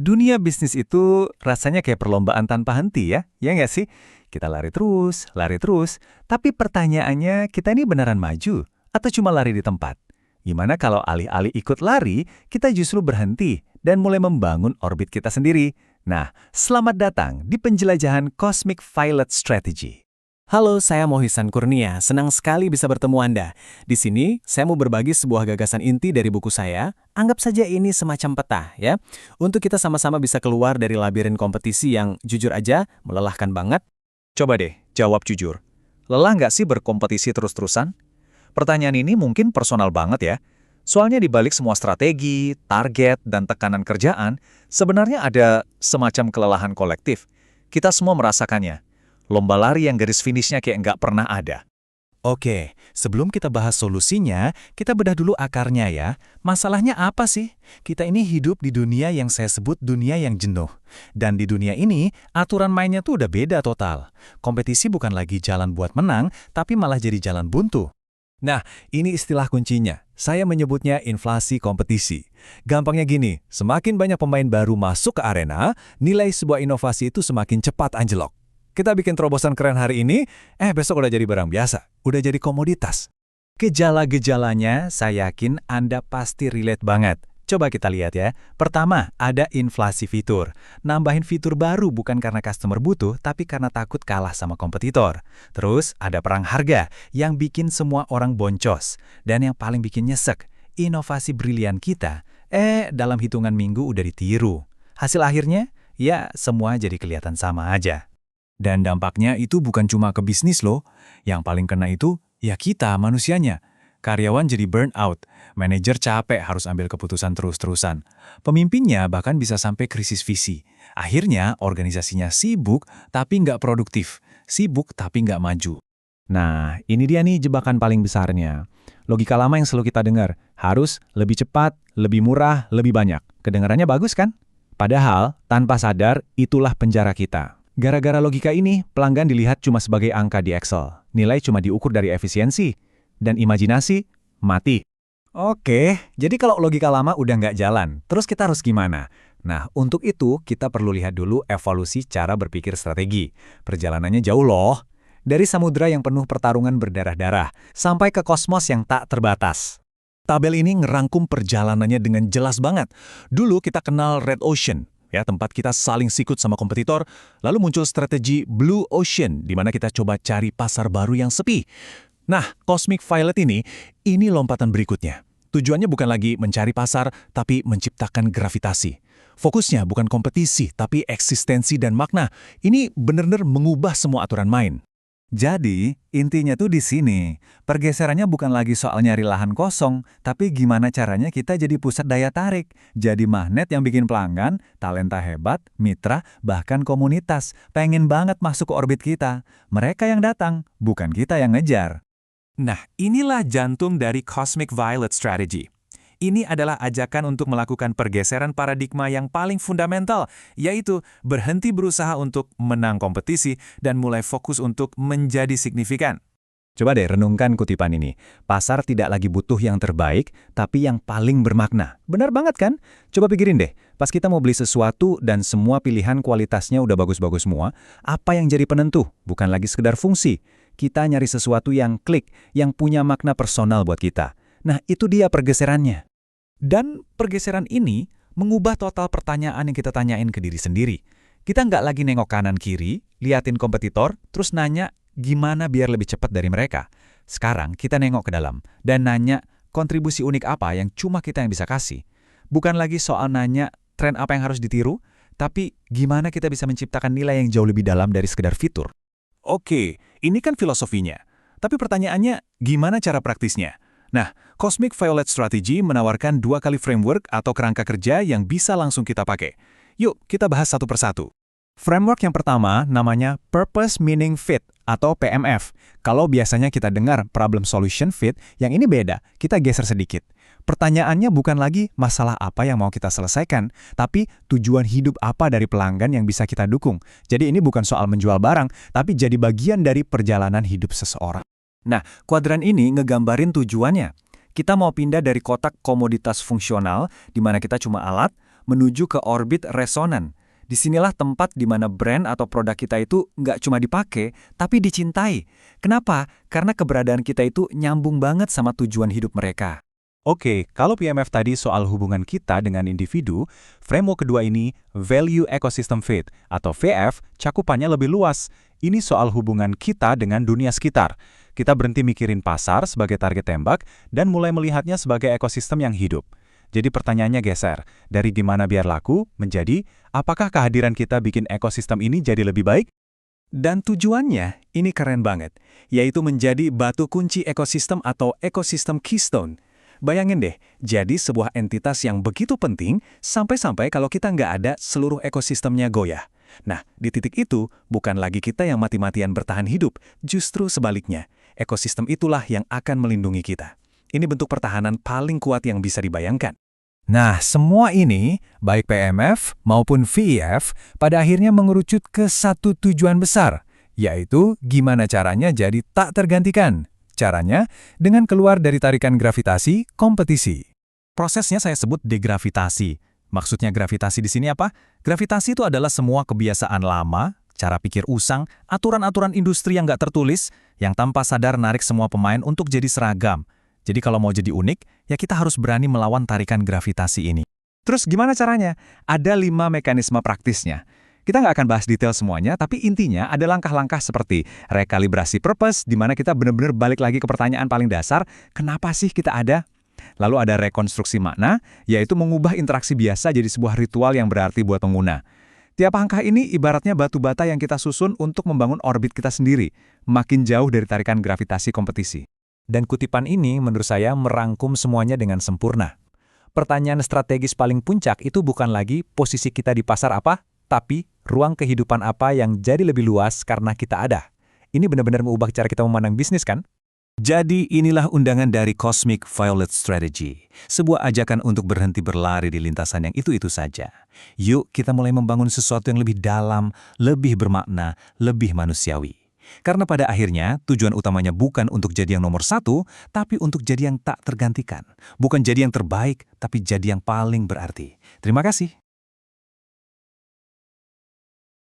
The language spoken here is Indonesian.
Dunia bisnis itu rasanya kayak perlombaan tanpa henti ya nggak sih? Kita lari terus, tapi pertanyaannya kita ini beneran maju atau cuma lari di tempat? Gimana kalau alih-alih ikut lari, kita justru berhenti dan mulai membangun orbit kita sendiri? Nah, selamat datang di penjelajahan Cosmic Violet Strategy. Halo, saya Mohisan Kurnia. Senang sekali bisa bertemu Anda. Di sini, saya mau berbagi sebuah gagasan inti dari buku saya. Anggap saja ini semacam peta, ya. Untuk kita sama-sama bisa keluar dari labirin kompetisi yang jujur aja melelahkan banget. Coba deh, jawab jujur. Lelah nggak sih berkompetisi terus-terusan? Pertanyaan ini mungkin personal banget ya. Soalnya di balik semua strategi, target, dan tekanan kerjaan, sebenarnya ada semacam kelelahan kolektif. Kita semua merasakannya. Lomba lari yang garis finishnya kayak nggak pernah ada. Oke, sebelum kita bahas solusinya, kita bedah dulu akarnya ya. Masalahnya apa sih? Kita ini hidup di dunia yang saya sebut dunia yang jenuh. Dan di dunia ini, aturan mainnya tuh udah beda total. Kompetisi bukan lagi jalan buat menang, tapi malah jadi jalan buntu. Nah, ini istilah kuncinya. Saya menyebutnya inflasi kompetisi. Gampangnya gini, semakin banyak pemain baru masuk ke arena, nilai sebuah inovasi itu semakin cepat anjlok. Kita bikin terobosan keren hari ini, besok udah jadi barang biasa, udah jadi komoditas. Gejala-gejalanya saya yakin Anda pasti relate banget. Coba kita lihat ya. Pertama, ada inflasi fitur. Nambahin fitur baru bukan karena customer butuh, tapi karena takut kalah sama kompetitor. Terus, ada perang harga yang bikin semua orang boncos. Dan yang paling bikin nyesek, inovasi brilian kita, dalam hitungan minggu udah ditiru. Hasil akhirnya, ya semua jadi kelihatan sama aja. Dan dampaknya itu bukan cuma ke bisnis loh. Yang paling kena itu, ya kita manusianya. Karyawan jadi burn out, manajer capek harus ambil keputusan terus-terusan. Pemimpinnya bahkan bisa sampai krisis visi. Akhirnya organisasinya sibuk tapi nggak produktif, sibuk tapi nggak maju. Nah, ini dia nih jebakan paling besarnya. Logika lama yang selalu kita dengar, harus lebih cepat, lebih murah, lebih banyak. Kedengarannya bagus kan? Padahal, tanpa sadar, itulah penjara kita. Gara-gara logika ini, pelanggan dilihat cuma sebagai angka di Excel. Nilai cuma diukur dari efisiensi. Dan imajinasi, mati. Oke, jadi kalau logika lama udah nggak jalan, terus kita harus gimana? Nah, untuk itu kita perlu lihat dulu evolusi cara berpikir strategi. Perjalanannya jauh loh. Dari samudra yang penuh pertarungan berdarah-darah, sampai ke kosmos yang tak terbatas. Tabel ini ngerangkum perjalanannya dengan jelas banget. Dulu kita kenal Red Ocean. Ya, tempat kita saling sikut sama kompetitor, lalu muncul strategi Blue Ocean, di mana kita coba cari pasar baru yang sepi. Nah, Cosmic Violet ini lompatan berikutnya. Tujuannya bukan lagi mencari pasar, tapi menciptakan gravitasi. Fokusnya bukan kompetisi, tapi eksistensi dan makna. Ini benar-benar mengubah semua aturan main. Jadi, intinya tuh di sini. Pergeserannya bukan lagi soal nyari lahan kosong, tapi gimana caranya kita jadi pusat daya tarik, jadi magnet yang bikin pelanggan, talenta hebat, mitra, bahkan komunitas, pengen banget masuk ke orbit kita. Mereka yang datang, bukan kita yang ngejar. Nah, inilah jantung dari Cosmic Violet Strategy. Ini adalah ajakan untuk melakukan pergeseran paradigma yang paling fundamental, yaitu berhenti berusaha untuk menang kompetisi dan mulai fokus untuk menjadi signifikan. Coba deh renungkan kutipan ini. Pasar tidak lagi butuh yang terbaik, tapi yang paling bermakna. Benar banget kan? Coba pikirin deh, pas kita mau beli sesuatu dan semua pilihan kualitasnya udah bagus-bagus semua, apa yang jadi penentu? Bukan lagi sekedar fungsi. Kita nyari sesuatu yang klik, yang punya makna personal buat kita. Nah, itu dia pergeserannya. Dan pergeseran ini mengubah total pertanyaan yang kita tanyain ke diri sendiri. Kita nggak lagi nengok kanan-kiri, liatin kompetitor, terus nanya gimana biar lebih cepat dari mereka. Sekarang kita nengok ke dalam dan nanya kontribusi unik apa yang cuma kita yang bisa kasih. Bukan lagi soal nanya tren apa yang harus ditiru, tapi gimana kita bisa menciptakan nilai yang jauh lebih dalam dari sekedar fitur. Oke, ini kan filosofinya. Tapi pertanyaannya, gimana cara praktisnya? Nah, Cosmic Violet Strategy menawarkan 2 kali framework atau kerangka kerja yang bisa langsung kita pakai. Yuk, kita bahas satu persatu. Framework yang pertama namanya Purpose Meaning Fit atau PMF. Kalau biasanya kita dengar Problem Solution Fit, yang ini beda, kita geser sedikit. Pertanyaannya bukan lagi masalah apa yang mau kita selesaikan, tapi tujuan hidup apa dari pelanggan yang bisa kita dukung. Jadi ini bukan soal menjual barang, tapi jadi bagian dari perjalanan hidup seseorang. Nah, kuadran ini ngegambarin tujuannya. Kita mau pindah dari kotak komoditas fungsional, di mana kita cuma alat, menuju ke orbit resonan. Disinilah tempat di mana brand atau produk kita itu nggak cuma dipakai, tapi dicintai. Kenapa? Karena keberadaan kita itu nyambung banget sama tujuan hidup mereka. Oke, kalau PMF tadi soal hubungan kita dengan individu, framework kedua ini, Value Ecosystem Fit, atau VF, cakupannya lebih luas. Ini soal hubungan kita dengan dunia sekitar. Kita berhenti mikirin pasar sebagai target tembak, dan mulai melihatnya sebagai ekosistem yang hidup. Jadi pertanyaannya geser, dari gimana biar laku, menjadi, apakah kehadiran kita bikin ekosistem ini jadi lebih baik? Dan tujuannya, ini keren banget, yaitu menjadi batu kunci ekosistem atau ekosistem keystone. Bayangin deh, jadi sebuah entitas yang begitu penting, sampai-sampai kalau kita nggak ada, seluruh ekosistemnya goyah. Nah, di titik itu, bukan lagi kita yang mati-matian bertahan hidup, justru sebaliknya. Ekosistem itulah yang akan melindungi kita. Ini bentuk pertahanan paling kuat yang bisa dibayangkan. Nah, semua ini, baik PMF maupun VEF, pada akhirnya mengerucut ke satu tujuan besar, yaitu gimana caranya jadi tak tergantikan. Caranya, dengan keluar dari tarikan gravitasi, kompetisi. Prosesnya saya sebut degravitasi. Maksudnya gravitasi di sini apa? Gravitasi itu adalah semua kebiasaan lama, cara pikir usang, aturan-aturan industri yang nggak tertulis, yang tanpa sadar narik semua pemain untuk jadi seragam. Jadi kalau mau jadi unik, ya kita harus berani melawan tarikan gravitasi ini. Terus gimana caranya? Ada 5 mekanisme praktisnya. Kita nggak akan bahas detail semuanya, tapi intinya ada langkah-langkah seperti rekalibrasi purpose, di mana kita benar-benar balik lagi ke pertanyaan paling dasar, kenapa sih kita ada? Lalu ada rekonstruksi makna, yaitu mengubah interaksi biasa jadi sebuah ritual yang berarti buat pengguna. Tiap langkah ini ibaratnya batu bata yang kita susun untuk membangun orbit kita sendiri, makin jauh dari tarikan gravitasi kompetisi. Dan kutipan ini menurut saya merangkum semuanya dengan sempurna. Pertanyaan strategis paling puncak itu bukan lagi posisi kita di pasar apa, tapi ruang kehidupan apa yang jadi lebih luas karena kita ada. Ini benar-benar mengubah cara kita memandang bisnis kan? Jadi inilah undangan dari Cosmic Violet Strategy, sebuah ajakan untuk berhenti berlari di lintasan yang itu-itu saja. Yuk kita mulai membangun sesuatu yang lebih dalam, lebih bermakna, lebih manusiawi. Karena pada akhirnya tujuan utamanya bukan untuk jadi yang nomor 1, tapi untuk jadi yang tak tergantikan. Bukan jadi yang terbaik, tapi jadi yang paling berarti. Terima kasih.